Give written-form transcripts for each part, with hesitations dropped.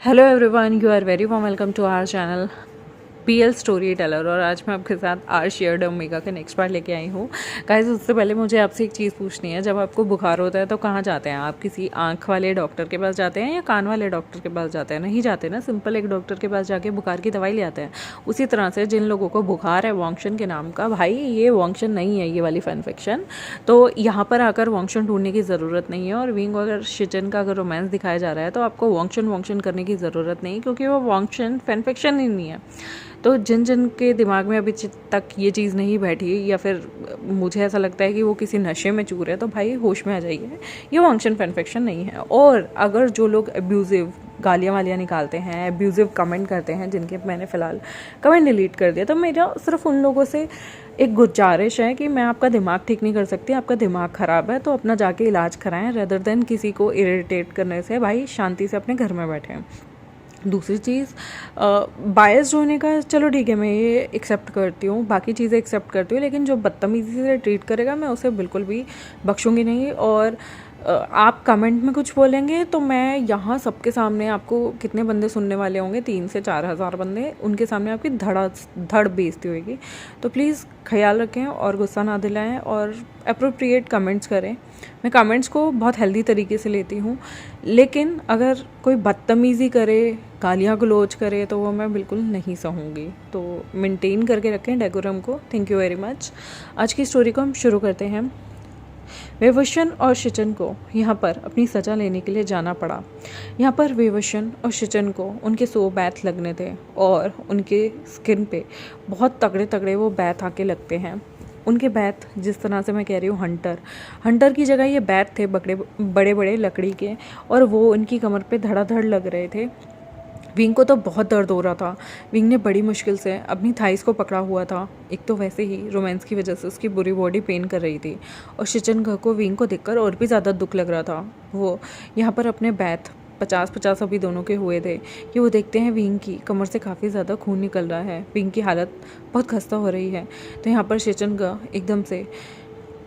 Hello everyone, you are very warm welcome to our channel PL story teller. और आज मैं आपके साथ आर शेयर्ड ओमेगा का नेक्स्ट पार्ट लेके आई हूँ। गाइस, उससे पहले मुझे आपसे एक चीज़ पूछनी है। जब आपको बुखार होता है तो कहाँ जाते हैं आप? किसी आँख वाले डॉक्टर के पास जाते हैं या कान वाले डॉक्टर के पास जाते हैं? नहीं जाते ना। सिंपल एक डॉक्टर के पास जाके बुखार की दवाई ले आते हैं। उसी तरह से जिन लोगों को बुखार है वॉन्क्शन के नाम का, भाई ये वॉन्क्शन नहीं है, ये वाली इन्फेक्शन। तो यहाँ पर आकर वॉन्क्शन ढूंढने की ज़रूरत नहीं है। और विंग अगर शिचन का अगर रोमांस दिखाया जा रहा है तो आपको वॉन्क्शन करने की ज़रूरत नहीं, क्योंकि वो वॉन्क्शन इन्फेक्शन ही नहीं है। तो जिन जिन के दिमाग में अभी तक ये चीज़ नहीं बैठी, या फिर मुझे ऐसा लगता है कि वो किसी नशे में चूर है, तो भाई होश में आ जाइए, ये वॉन्क्शन इन्फेक्शन नहीं है। और अगर जो लोग अब्यूज़िव गालियाँ वालियाँ निकालते हैं, अब्यूज़िव कमेंट करते हैं, जिनके मैंने फ़िलहाल कमेंट डिलीट कर दिया, तो मेरा सिर्फ उन लोगों से एक गुजारिश है कि मैं आपका दिमाग ठीक नहीं कर सकती। आपका दिमाग ख़राब है तो अपना जाके इलाज कराएं, रेदर देन किसी को इरिटेट करने से। भाई शांति से अपने घर में बैठें। दूसरी चीज़, बायस्ड होने का चलो ठीक है, मैं ये एक्सेप्ट करती हूँ, बाकी चीज़ें एक्सेप्ट करती हूँ, लेकिन जो बदतमीज़ी से ट्रीट करेगा मैं उसे बिल्कुल भी बख्शूंगी नहीं। और आप कमेंट में कुछ बोलेंगे तो मैं यहाँ सबके सामने, आपको कितने बंदे सुनने वाले होंगे, 3 से 4 हज़ार बंदे, उनके सामने आपकी धड़ बेइज्जती होगी। तो प्लीज़ ख्याल रखें और गुस्सा ना दिलाएं और अप्रोप्रिएट कमेंट्स करें। मैं कमेंट्स को बहुत हेल्दी तरीके से लेती हूँ, लेकिन अगर कोई बदतमीज़ी करे, गालियाँ गलौज करे, तो वो मैं बिल्कुल नहीं सहूँगी। तो मेंटेन करके रखें डेकोरम को। Thank you very much. आज की स्टोरी को हम शुरू करते हैं। वेवशन और शिचन को यहाँ पर अपनी सज़ा लेने के लिए जाना पड़ा। यहाँ पर वेवशन और शिचन को उनके 100 बैथ लगने थे और उनके स्किन पे बहुत तगड़े तगड़े वो बैथ आके लगते हैं। उनके बैथ, जिस तरह से मैं कह रही हूँ, हंटर की जगह ये बैथ थे बड़े बड़े लकड़ी के, और वो उनकी कमर पे धड़ाधड़ लग रहे थे। विंग को तो बहुत दर्द हो रहा था। विंग ने बड़ी मुश्किल से अपनी थाइस को पकड़ा हुआ था। एक तो वैसे ही रोमांस की वजह से उसकी पूरी बॉडी पेन कर रही थी, और शिचन को विंग को देखकर और भी ज़्यादा दुख लग रहा था। वो यहाँ पर अपने बैथ 50-50 अभी दोनों के हुए थे कि वो देखते हैं विंग की कमर से काफ़ी ज़्यादा खून निकल रहा है। विंग की हालत बहुत खस्ता हो रही है। तो यहाँ पर शिचन एकदम से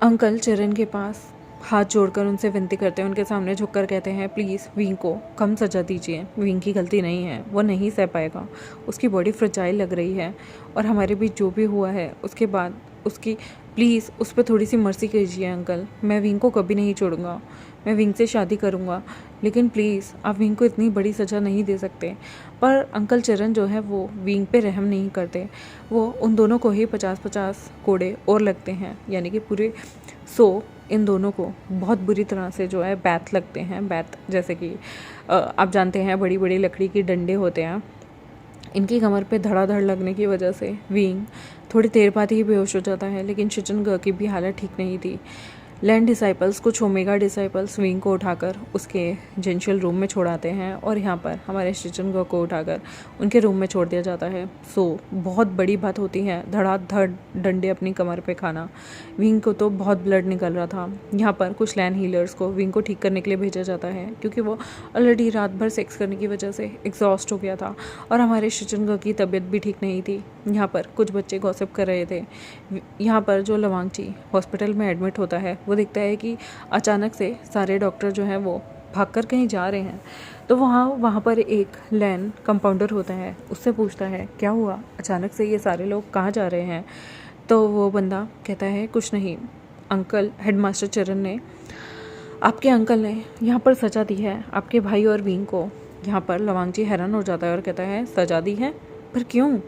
अंकल चरण के पास हाथ जोड़कर उनसे विनती करते हैं, उनके सामने झुककर कहते हैं, प्लीज़ विंग को कम सज़ा दीजिए। विंग की गलती नहीं है, वो नहीं सह पाएगा, उसकी बॉडी फ्रजाइल लग रही है, और हमारे बीच जो भी हुआ है उसके बाद उसकी, प्लीज़ उस पर थोड़ी सी मर्सी कीजिए अंकल। मैं विंग को कभी नहीं छोड़ूंगा, मैं विंग से शादी करूंगा, लेकिन प्लीज़ आप विंग को इतनी बड़ी सज़ा नहीं दे सकते। पर अंकल चरण जो है वो विंग पे रहम नहीं करते। वो उन दोनों को ही 50-50 कोड़े और लगते हैं, यानी कि पूरे 100 इन दोनों को बहुत बुरी तरह से जो है बैथ लगते हैं। बैथ जैसे कि आप जानते हैं, बड़ी बड़ी लकड़ी की डंडे होते हैं। इनकी कमर पे धड़ाधड़ लगने की वजह से विंग थोड़ी देर बाद ही बेहोश हो जाता है, लेकिन शिचन की भी हालत ठीक नहीं थी। लैंड डिसाइपल्स, कुछ ओमेगा डिसाइपल्स विंग को उठाकर उसके जेंशियल रूम में छोड़ाते हैं, और यहाँ पर हमारे शिचन को उठाकर उनके रूम में छोड़ दिया जाता है। बहुत बड़ी बात होती है धड़ाधड़ डंडे अपनी कमर पे खाना। विंग को तो बहुत ब्लड निकल रहा था। यहाँ पर कुछ लैंड हीलर्स को विंग को ठीक करने के लिए भेजा जाता है, क्योंकि वो ऑलरेडी रात भर सेक्स करने की वजह से एग्जॉस्ट हो गया था, और हमारे शिचन की तबीयत भी ठीक नहीं थी। यहाँ पर कुछ बच्चे गॉसिप कर रहे थे। यहाँ पर जो लवांगची हॉस्पिटल में एडमिट होता है, वो देखता है कि अचानक से सारे डॉक्टर जो हैं वो भागकर कहीं जा रहे हैं। तो वहाँ पर एक लैंड कंपाउंडर होता है, उससे पूछता है क्या हुआ, अचानक से ये सारे लोग कहाँ जा रहे हैं। तो वो बंदा कहता है कुछ नहीं अंकल, हेडमास्टर चरण ने, आपके अंकल ने यहाँ पर सज़ा दी है आपके भाई और विंग को। यहाँ पर लवांगची हैरान हो जाता है और कहता है सज़ा दी है, पर क्यों?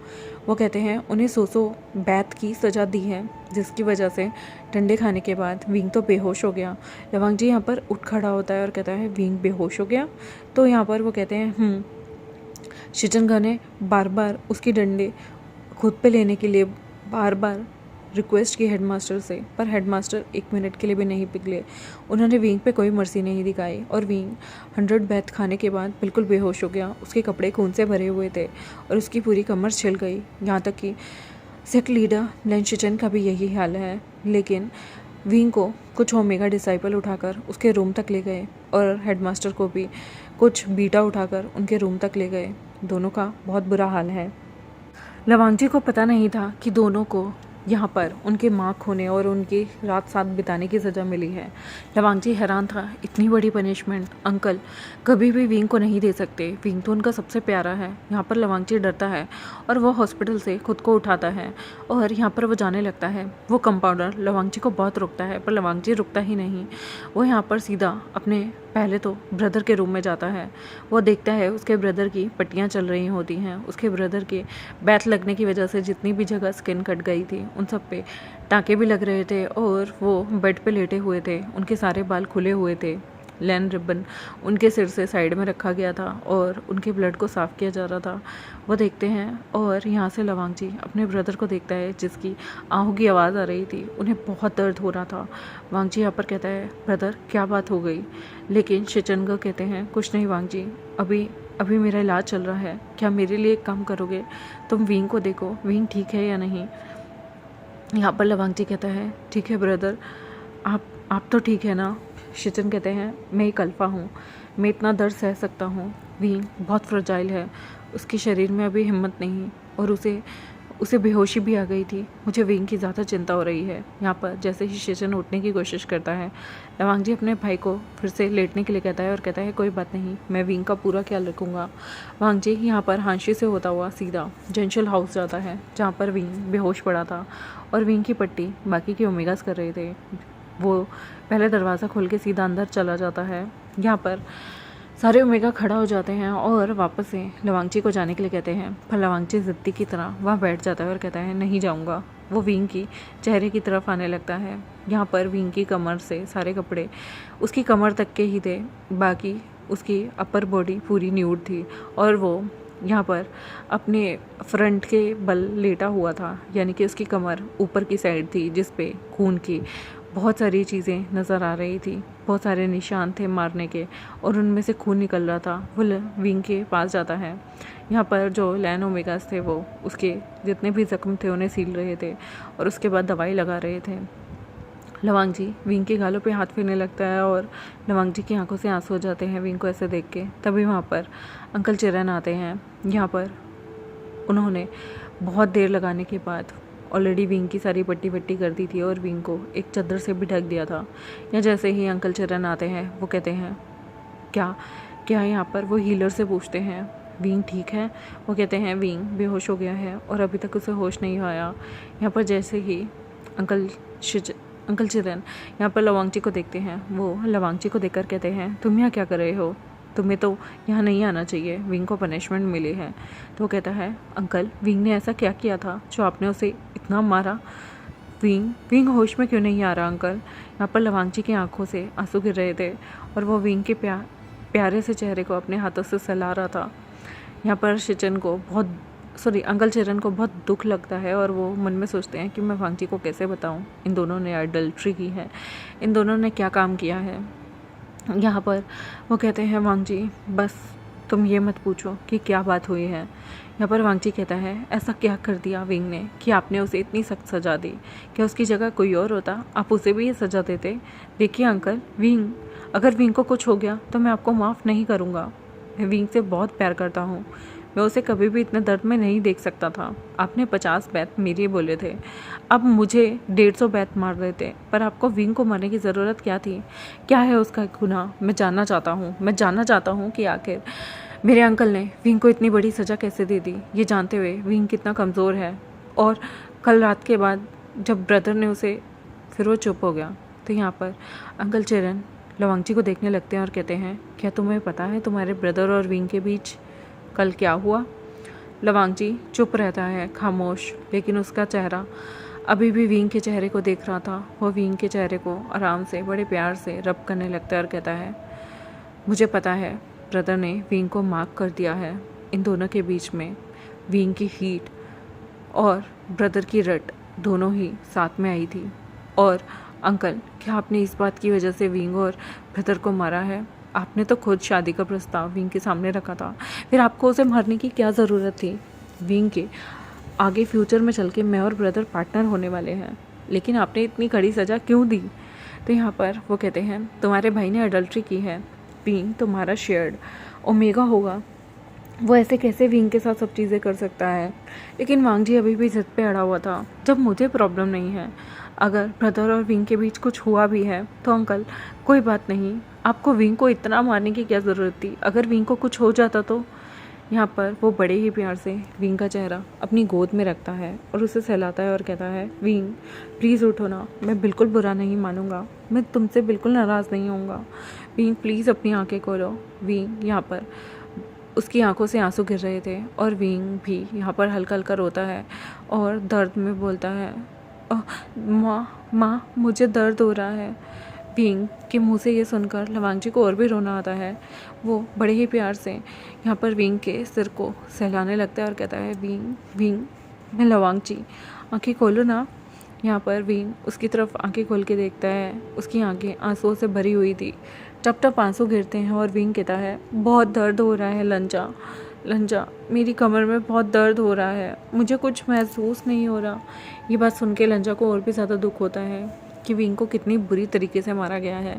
वो कहते हैं उन्हें 100 बैत की सज़ा दी है, जिसकी वजह से डंडे खाने के बाद विंग तो बेहोश हो गया। लवांगजी यहाँ पर उठ खड़ा होता है और कहता है विंग बेहोश हो गया। तो यहाँ पर वो कहते हैं शिचन ने बार बार उसकी डंडे खुद पे लेने के लिए बार बार रिक्वेस्ट की हेडमास्टर से, पर हेडमास्टर 1 मिनट के लिए भी नहीं पिघले। उन्होंने विंग पे कोई मर्जी नहीं दिखाई, और विंग 100 बैथ खाने के बाद बिल्कुल बेहोश हो गया। उसके कपड़े खून से भरे हुए थे और उसकी पूरी कमर छिल गई। यहाँ तक कि सेक्ट लीडर लैंड शिचन का भी यही हाल है, लेकिन विंग को कुछ ओमेगा डिसाइपल उठाकर उसके रूम तक ले गए, और हेडमास्टर को भी कुछ बीटा उठाकर उनके रूम तक ले गए। दोनों का बहुत बुरा हाल है। लवांगजी को पता नहीं था कि दोनों को यहाँ पर उनके माँ खोने और उनकी रात साथ बिताने की सज़ा मिली है। लवांगजी हैरान था, इतनी बड़ी पनिशमेंट अंकल कभी भी विंग को नहीं दे सकते, विंग तो उनका सबसे प्यारा है। यहाँ पर लवांगजी डरता है और वो हॉस्पिटल से खुद को उठाता है और यहाँ पर वो जाने लगता है। वो कंपाउंडर लवांगजी को बहुत रोकता है पर लवांगजी रुकता ही नहीं। वो यहाँ पर सीधा अपने पहले तो ब्रदर के रूम में जाता है। वो देखता है उसके ब्रदर की पट्टियाँ चल रही होती हैं, उसके ब्रदर के बैथ लगने की वजह से जितनी भी जगह स्किन कट गई थी उन सब पे टाँके भी लग रहे थे और वो बेड पे लेटे हुए थे, उनके सारे बाल खुले हुए थे, लैन रिबन उनके सिर से साइड में रखा गया था और उनके ब्लड को साफ़ किया जा रहा था। वो देखते हैं और यहाँ से लवांगजी अपने ब्रदर को देखता है जिसकी आहों की आवाज़ आ रही थी, उन्हें बहुत दर्द हो रहा था। वांगजी यहाँ पर कहता है, ब्रदर क्या बात हो गई? लेकिन शिचनगा कहते हैं, कुछ नहीं वांगजी, अभी मेरा इलाज चल रहा है, क्या मेरे लिए एक काम करोगे? तुम विंग को देखो, विंग ठीक है या नहीं। यहाँ पर लवांगजी कहता है, ठीक है ब्रदर, आप तो ठीक है ना? शिचन कहते हैं, मैं एक अल्फा हूँ, मैं इतना दर्द सह सकता हूँ, विंग बहुत फ्रजाइल है, उसके शरीर में अभी हिम्मत नहीं और उसे बेहोशी भी आ गई थी, मुझे विंग की ज़्यादा चिंता हो रही है। यहाँ पर जैसे ही शिचन उठने की कोशिश करता है, लवांगजी अपने भाई को फिर से लेटने के लिए कहता है और कहता है, कोई बात नहीं, मैं विंग का पूरा ख्याल रखूँगा। वांगजी यहाँ पर हांशी से होता हुआ सीधा जेंशल हाउस जाता है जहाँ पर विंग बेहोश पड़ा था और विंग की पट्टी बाकी के ओमेगास कर रहे थे। वो पहले दरवाज़ा खोल के सीधा अंदर चला जाता है। यहाँ पर सारे ओमेगा खड़ा हो जाते हैं और वापस से लवांगजी को जाने के लिए कहते हैं, पर लवांगजी ज़िद्दी की तरह वहाँ बैठ जाता है और कहता है, नहीं जाऊँगा। वो विंग की चेहरे की तरफ आने लगता है। यहाँ पर विंग की कमर से सारे कपड़े उसकी कमर तक के ही थे, बाकी उसकी अपर बॉडी पूरी न्यूड थी और वो यहाँ पर अपने फ्रंट के बल लेटा हुआ था, यानी कि उसकी कमर ऊपर की साइड थी जिस पे खून की बहुत सारी चीज़ें नज़र आ रही थी, बहुत सारे निशान थे मारने के और उनमें से खून निकल रहा था। वो विंग के पास जाता है। यहाँ पर जो लैन ओमेगास थे वो उसके जितने भी ज़ख्म थे उन्हें सील रहे थे और उसके बाद दवाई लगा रहे थे। लवांगजी विंग के गालों पे हाथ फेरने लगता है और लवांगजी की आंखों से आंसू हो जाते हैं विंग को ऐसे देख के। तभी वहाँ पर अंकल चिरन आते हैं। यहाँ पर उन्होंने बहुत देर लगाने के बाद ऑलरेडी विंग की सारी पट्टी वट्टी कर दी थी और विंग को एक चादर से भी ढक दिया था। या जैसे ही अंकल चरण आते हैं वो कहते हैं, क्या यहाँ पर वो हीलर से पूछते हैं, विंग ठीक है? वो कहते हैं, विंग बेहोश हो गया है और अभी तक उसे होश नहीं आया। यहाँ पर जैसे ही अंकल चिरन यहाँ पर लवांगजी को देखते हैं, वो लवांगजी को देखकर कहते हैं, तुम यहाँ क्या कर रहे हो? तुम्हें तो यहाँ नहीं आना चाहिए, विंग को पनिशमेंट मिली है। तो वो कहता है, अंकल विंग ने ऐसा क्या किया था जो आपने उसे इतना मारा? विंग होश में क्यों नहीं आ रहा अंकल? यहाँ पर लवांगजी की आंखों से आंसू गिर रहे थे और वो विंग के प्यारे से चेहरे को अपने हाथों से सहला रहा था। यहाँ पर अंकल चिरन को बहुत दुख लगता है और वो मन में सोचते हैं कि मैं वांगजी को कैसे बताऊँ, इन दोनों ने अडल्ट्री की है, इन दोनों ने क्या काम किया है। यहाँ पर वो कहते हैं, वांगजी बस तुम ये मत पूछो कि क्या बात हुई है। यहाँ पर वांगजी कहता है, ऐसा क्या कर दिया विंग ने कि आपने उसे इतनी सख्त सज़ा दी? क्या उसकी जगह कोई और होता आप उसे भी ये सज़ा देते? देखिए अंकल, अगर विंग को कुछ हो गया तो मैं आपको माफ़ नहीं करूँगा। मैं विंग से बहुत प्यार करता हूँ, मैं उसे कभी भी इतने दर्द में नहीं देख सकता था। आपने 50 बैत मेरे बोले थे, अब मुझे 150 बैत मार रहे थे, पर आपको विंग को मारने की ज़रूरत क्या थी? क्या है उसका गुनाह? मैं जानना चाहता हूँ कि आखिर मेरे अंकल ने विंग को इतनी बड़ी सज़ा कैसे दे दी, ये जानते हुए विंग कितना कमज़ोर है। और कल रात के बाद जब ब्रदर ने उसे, फिर वो चुप हो गया। तो यहाँ पर अंकल चिरन लवांगजी को देखने लगते हैं और कहते हैं, क्या तुम्हें पता है तुम्हारे ब्रदर और विंग के बीच कल क्या हुआ? लवांगजी चुप रहता है, खामोश, लेकिन उसका चेहरा अभी भी विंग के चेहरे को देख रहा था। वो विंग के चेहरे को आराम से बड़े प्यार से रब करने लगता है और कहता है, मुझे पता है ब्रदर ने विंग को मार्क कर दिया है। इन दोनों के बीच में विंग की हीट और ब्रदर की रट दोनों ही साथ में आई थी। और अंकल, क्या आपने इस बात की वजह से विंग और ब्रदर को मारा है? आपने तो खुद शादी का प्रस्ताव विंग के सामने रखा था, फिर आपको उसे मारने की क्या ज़रूरत थी? विंग के आगे फ्यूचर में चल के मैं और ब्रदर पार्टनर होने वाले हैं, लेकिन आपने इतनी कड़ी सज़ा क्यों दी? तो यहाँ पर वो कहते हैं, तुम्हारे भाई ने अडल्ट्री की है, विंग तुम्हारा शेयर्ड ओमेगा होगा, वो ऐसे कैसे विंग के साथ सब चीज़ें कर सकता है। लेकिन वांग जी अभी भी जिद पे अड़ा हुआ था, जब मुझे प्रॉब्लम नहीं है, अगर ब्रदर और विंग के बीच कुछ हुआ भी है तो अंकल कोई बात नहीं, आपको विंग को इतना मारने की क्या ज़रूरत थी। अगर विंग को कुछ हो जाता तो। यहाँ पर वो बड़े ही प्यार से विंग का चेहरा अपनी गोद में रखता है और उसे सहलाता है और कहता है, विंग प्लीज़ उठो ना, मैं बिल्कुल बुरा नहीं मानूंगा, मैं तुमसे बिल्कुल नाराज़ नहीं होऊंगा। विंग प्लीज़ अपनी आंखें खोलो। विंग यहाँ पर उसकी आंखों से आंसू गिर रहे थे और विंग भी यहाँ पर हल्का हल्का रोता है और दर्द में बोलता है, माँ मुझे दर्द हो रहा है। विंग के मुंह से ये सुनकर लवांग जी को और भी रोना आता है। वो बड़े ही प्यार से यहाँ पर विंग के सिर को सहलाने लगता है और कहता है, विंग विंग मैं लवांग जी, आंखें खोलो ना। यहाँ पर विंग उसकी तरफ आंखें खोल के देखता है, उसकी आंखें आंसुओं से भरी हुई थी, टप टप आंसू गिरते हैं और विंग कहता है, बहुत दर्द हो रहा है लंजा, लंजा मेरी कमर में बहुत दर्द हो रहा है, मुझे कुछ महसूस नहीं हो रहा। ये बात सुन के लंजा को और भी ज़्यादा दुख होता है कि विंग को कितनी बुरी तरीके से मारा गया है।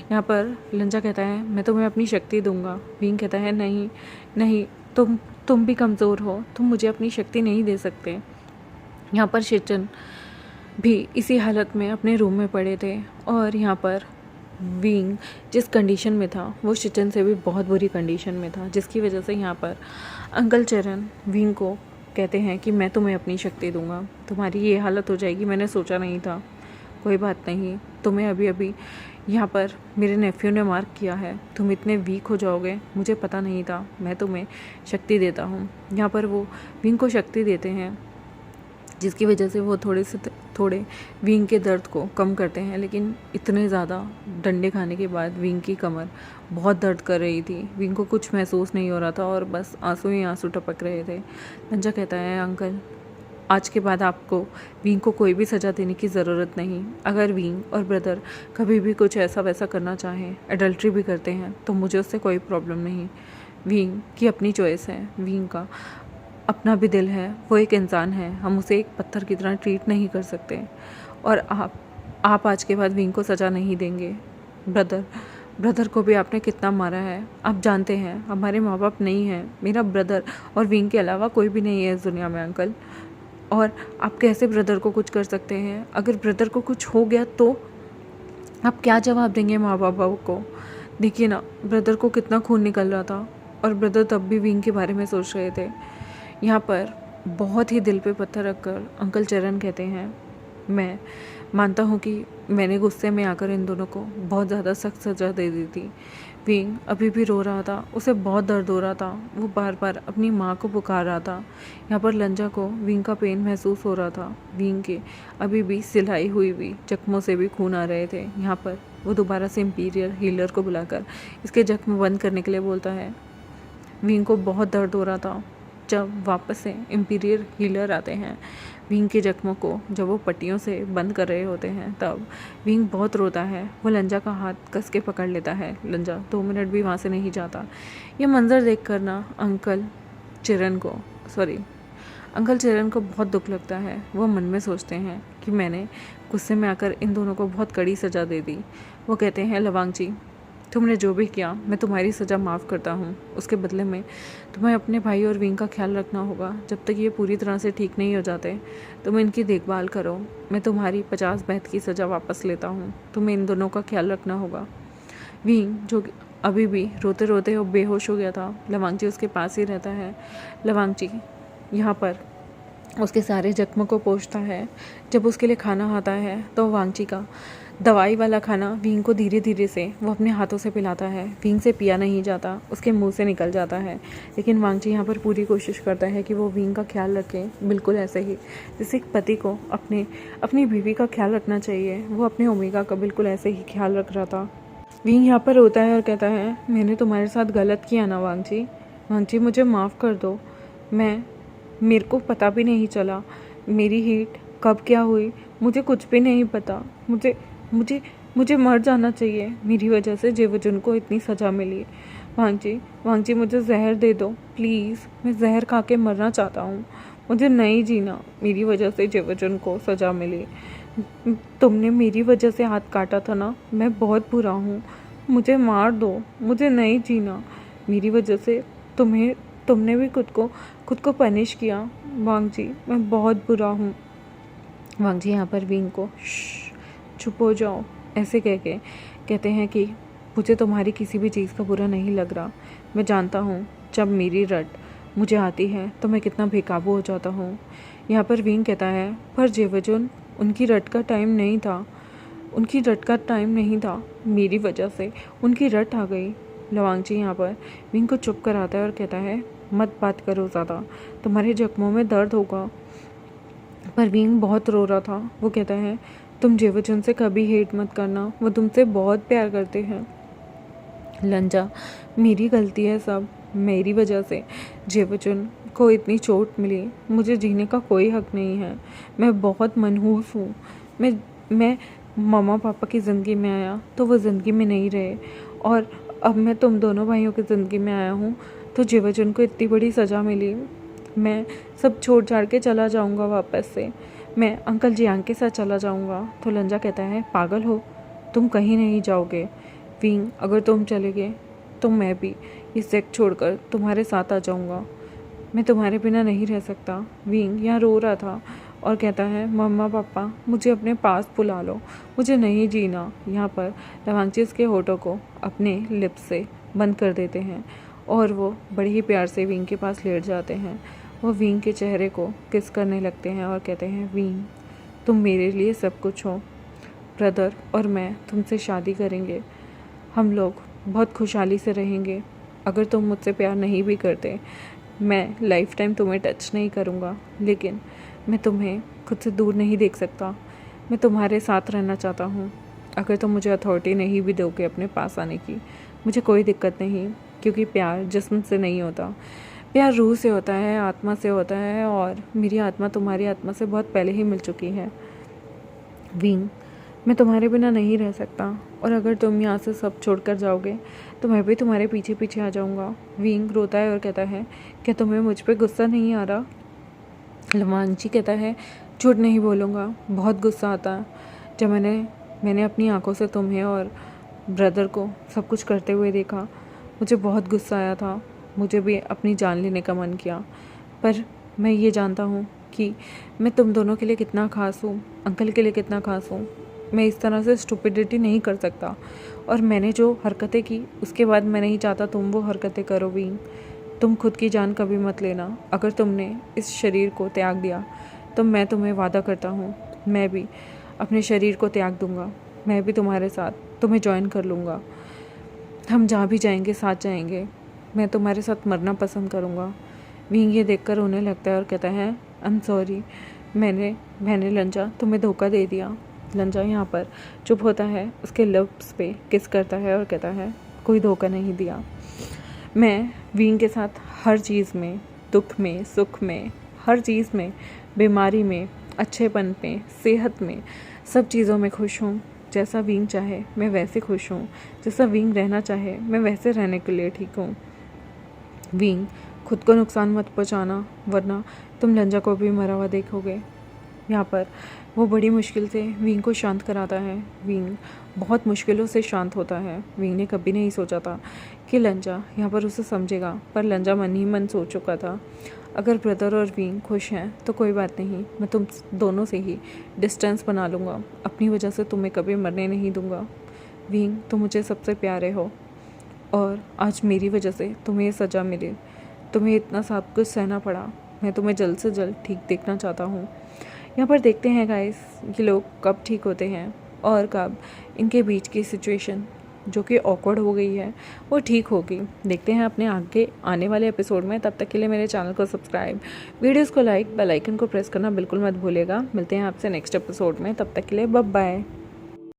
यहाँ पर लंजा कहता है, मैं तुम्हें अपनी शक्ति दूंगा। विंग कहता है, नहीं नहीं, तुम भी कमज़ोर हो, तुम मुझे अपनी शक्ति नहीं दे सकते। यहाँ पर शिचन भी इसी हालत में अपने रूम में पड़े थे और यहाँ पर विंग जिस कंडीशन में था वो शिचन से भी बहुत बुरी कंडीशन में था, जिसकी वजह से यहाँ पर अंकल चरण विंग को कहते हैं कि मैं तुम्हें अपनी शक्ति दूंगा, तुम्हारी ये हालत हो जाएगी, मैंने सोचा नहीं था, कोई बात नहीं, तुम्हें अभी अभी यहाँ पर मेरे नेफ्यू ने मार्क किया है, तुम इतने वीक हो जाओगे, मुझे पता नहीं था, मैं तुम्हें शक्ति देता हूँ। यहाँ पर वो विंग को शक्ति देते हैं, जिसकी वजह से वो थोड़े विंग के दर्द को कम करते हैं। लेकिन इतने ज़्यादा डंडे खाने के बाद विंग की कमर बहुत दर्द कर रही थी, विंग को कुछ महसूस नहीं हो रहा था और बस आंसू ही आंसू टपक रहे थे। लंजा कहता है, अंकल आज के बाद आपको विंग को कोई भी सज़ा देने की ज़रूरत नहीं। अगर विंग और ब्रदर कभी भी कुछ ऐसा वैसा करना चाहें, एडल्ट्री भी करते हैं, तो मुझे उससे कोई प्रॉब्लम नहीं। विंग की अपनी चॉइस है, विंग का अपना भी दिल है, वो एक इंसान है, हम उसे एक पत्थर की तरह ट्रीट नहीं कर सकते। और आप आज के बाद विंग को सज़ा नहीं देंगे। ब्रदर को भी आपने कितना मारा है, आप जानते हैं, हमारे माँ बाप नहीं हैं, मेरा ब्रदर और विंग के अलावा कोई भी नहीं है इस दुनिया में अंकल। और आप कैसे ब्रदर को कुछ कर सकते हैं? अगर ब्रदर को कुछ हो गया तो आप क्या जवाब देंगे माँ बाप को? देखिए ना, ब्रदर को कितना खून निकल रहा था और ब्रदर तब भी विंग के बारे में सोच रहे थे। यहाँ पर बहुत ही दिल पे पत्थर रखकर अंकल चरण कहते हैं, मैं मानता हूँ कि मैंने गुस्से में आकर इन दोनों को बहुत ज़्यादा सख्त सज़ा दे दी थी। विंग अभी भी रो रहा था, उसे बहुत दर्द हो रहा था, वो बार बार अपनी माँ को पुकार रहा था। यहाँ पर लंजा को विंग का पेन महसूस हो रहा था, विंग के अभी भी सिलाई हुई जख्मों से भी खून आ रहे थे। यहाँ पर वो दोबारा से इंपीरियल हीलर को बुलाकर इसके जख्म बंद करने के लिए बोलता है। विंग को बहुत दर्द हो रहा था। जब वापस से इंपीरियल हीलर आते हैं, विंग के जख्मों को जब वो पट्टियों से बंद कर रहे होते हैं, तब विंग बहुत रोता है। वो लंजा का हाथ कस के पकड़ लेता है, लंजा 2 मिनट भी वहाँ से नहीं जाता। ये मंज़र देख कर ना अंकल चरण को बहुत दुख लगता है। वो मन में सोचते हैं कि मैंने गुस्से में आकर इन दोनों को बहुत कड़ी सज़ा दे दी। वो कहते हैं, लवांग जी तुमने जो भी किया मैं तुम्हारी सज़ा माफ़ करता हूँ, उसके बदले में तुम्हें अपने भाई और विंग का ख्याल रखना होगा। जब तक ये पूरी तरह से ठीक नहीं हो जाते तुम इनकी देखभाल करो। मैं तुम्हारी 50 बैत की सज़ा वापस लेता हूँ, तुम्हें इन दोनों का ख्याल रखना होगा। विंग जो अभी भी रोते रोते बेहोश हो गया था, लवांग जी उसके पास ही रहता है। लवांग जी यहाँ पर उसके सारे जख्मों को पोंछता है। जब उसके लिए खाना आता है तो वांग जी का दवाई वाला खाना विंग को धीरे धीरे से वो अपने हाथों से पिलाता है। विंग से पिया नहीं जाता, उसके मुंह से निकल जाता है। लेकिन वांग जी यहाँ पर पूरी कोशिश करता है कि वो विंग का ख्याल रखे, बिल्कुल ऐसे ही जैसे एक पति को अपनी बीवी का ख्याल रखना चाहिए। वो अपने ओमेगा का बिल्कुल ऐसे ही ख्याल रख रहा था। विंग यहाँ पर रोता है और कहता है, मैंने तुम्हारे साथ गलत किया ना वांग जी मुझे माफ़ कर दो। मेरे को पता भी नहीं चला मेरी हीट कब क्या हुई, मुझे कुछ भी नहीं पता। मुझे मर जाना चाहिए, मेरी वजह से जेवजुन को इतनी सज़ा मिली। वांग जी मुझे जहर दे दो प्लीज़, मैं जहर खा के मरना चाहता हूँ, मुझे नहीं जीना, मेरी वजह से जेवजुन को सज़ा मिली। तुमने मेरी वजह से हाथ काटा था ना, मैं बहुत बुरा हूँ, मुझे मार दो, मुझे नहीं जीना, मेरी वजह से तुम्हें तुमने भी खुद को पनिश किया। वांग जी, मैं बहुत बुरा हूँ। वांग जी यहाँ पर विंग को चुप हो जाओ ऐसे कह के कहते हैं कि मुझे तुम्हारी किसी भी चीज़ का बुरा नहीं लग रहा। मैं जानता हूँ जब मेरी रट मुझे आती है तो मैं कितना बेकाबू हो जाता हूँ। यहाँ पर विंग कहता है, पर जेवजुन उनकी रट का टाइम नहीं था, उनकी रट का टाइम नहीं था, मेरी वजह से उनकी रट आ गई। लवांग जी यहाँ पर विंग को चुप कराता है और कहता है, मत बात करो ज़्यादा, तुम्हारे जख्मों में दर्द होगा। पर विंग बहुत रो रहा था। वो कहता है, तुम जेवजुन से कभी हेट मत करना, वो तुमसे बहुत प्यार करते हैं। लंजा, मेरी गलती है, सब मेरी वजह से जेवजुन को इतनी चोट मिली। मुझे जीने का कोई हक नहीं है। मैं बहुत मनहूस हूँ। मैं मम्मा पापा की ज़िंदगी में आया तो वो ज़िंदगी में नहीं रहे, और अब मैं तुम दोनों भाइयों की ज़िंदगी में आया हूँ तो जेवजुन को इतनी बड़ी सज़ा मिली। मैं सब छोड़ छाड़ के चला जाऊँगा वापस से, मैं अंकल जियांग के साथ चला जाऊँगा। तो लंजा कहता है, पागल हो, तुम कहीं नहीं जाओगे। विंग, अगर तुम चले गए तो मैं भी इस सेक्ट छोड़कर तुम्हारे साथ आ जाऊँगा। मैं तुम्हारे बिना नहीं रह सकता। विंग यहाँ रो रहा था और कहता है, मम्मा पापा मुझे अपने पास बुला लो, मुझे नहीं जीना। यहाँ पर लवांगची उसके होठों को अपने लिप्स से बंद कर देते हैं और वो बड़े ही प्यार से विंग के पास लेट जाते हैं। वो विंग के चेहरे को किस करने लगते हैं और कहते हैं, विंग तुम मेरे लिए सब कुछ हो। ब्रदर और मैं तुमसे शादी करेंगे, हम लोग बहुत खुशहाली से रहेंगे। अगर तुम मुझसे प्यार नहीं भी करते, मैं लाइफ टाइम तुम्हें टच नहीं करूँगा, लेकिन मैं तुम्हें खुद से दूर नहीं देख सकता। मैं तुम्हारे साथ रहना चाहता हूँ। अगर तुम मुझे अथॉरिटी नहीं भी दोगे अपने पास आने की, मुझे कोई दिक्कत नहीं, क्योंकि प्यार जिस्म से नहीं होता, प्यार रूह से होता है, आत्मा से होता है, और मेरी आत्मा तुम्हारी आत्मा से बहुत पहले ही मिल चुकी है। विंग, मैं तुम्हारे बिना नहीं रह सकता, और अगर तुम यहाँ से सब छोड़कर जाओगे तो मैं भी तुम्हारे पीछे पीछे आ जाऊँगा। विंग रोता है और कहता है, क्या तुम्हें मुझ पर गुस्सा नहीं आ रहा? लवांगची कहता है, झूठ नहीं बोलूँगा, बहुत गुस्सा आता है। जब मैंने अपनी आंखों से तुम्हें और ब्रदर को सब कुछ करते हुए देखा, मुझे बहुत गुस्सा आया था। मुझे भी अपनी जान लेने का मन किया, पर मैं ये जानता हूँ कि मैं तुम दोनों के लिए कितना खास हूँ, अंकल के लिए कितना खास हूँ। मैं इस तरह से स्टुपिडिटी नहीं कर सकता, और मैंने जो हरकतें की उसके बाद मैं नहीं चाहता तुम वो हरकतें करो भी। तुम खुद की जान कभी मत लेना। अगर तुमने इस शरीर को त्याग दिया तो मैं तुम्हें वादा करता हूँ, मैं भी अपने शरीर को त्याग दूँगा। मैं भी तुम्हारे साथ तुम्हें ज्वाइन कर लूँगा। हम जहाँ भी जाएंगे साथ जाएंगे। मैं तुम्हारे साथ मरना पसंद करूँगा। विंग ये देखकर रोने लगता है और कहता है, आई एम सॉरी, मैंने लंजा तुम्हें धोखा दे दिया। लंजा यहाँ पर चुप होता है, उसके लिप्स पे किस करता है और कहता है, कोई धोखा नहीं दिया। मैं विंग के साथ हर चीज़ में, दुख में, सुख में, हर चीज़ में, बीमारी में, अच्छेपन में, सेहत में, सब चीज़ों में खुश हूँ। जैसा विंग चाहे मैं वैसे खुश हूँ, जैसा विंग रहना चाहे मैं वैसे रहने के लिए ठीक हूँ। विंग, खुद को नुकसान मत पहुँचाना, वरना तुम लंजा को भी मरा हुआ देखोगे। यहाँ पर वो बड़ी मुश्किल से विंग को शांत कराता है। विंग बहुत मुश्किलों से शांत होता है। विंग ने कभी नहीं सोचा था कि लंजा यहाँ पर उसे समझेगा, पर लंजा मन ही मन सोच चुका था, अगर ब्रदर और विंग खुश हैं तो कोई बात नहीं, मैं तुम दोनों से ही डिस्टेंस बना लूँगा, अपनी वजह से तुम्हें कभी मरने नहीं दूँगा। विंग, तुम मुझे सबसे प्यारे हो, और आज मेरी वजह से तुम्हें ये सज़ा मिली, तुम्हें इतना सब कुछ सहना पड़ा। मैं तुम्हें जल्द से जल्द ठीक देखना चाहता हूँ। यहाँ पर देखते हैं गाइस, ये लोग कब ठीक होते हैं और कब इनके बीच की सिचुएशन जो कि ऑकवर्ड हो गई है वो ठीक होगी। देखते हैं अपने आगे आने वाले एपिसोड में। तब तक के लिए मेरे चैनल को सब्सक्राइब, वीडियोस को लाइक, बेल आइकन को प्रेस करना बिल्कुल मत भूलिएगा। मिलते हैं आपसे नेक्स्ट एपिसोड में, तब तक के लिए बाय बाय।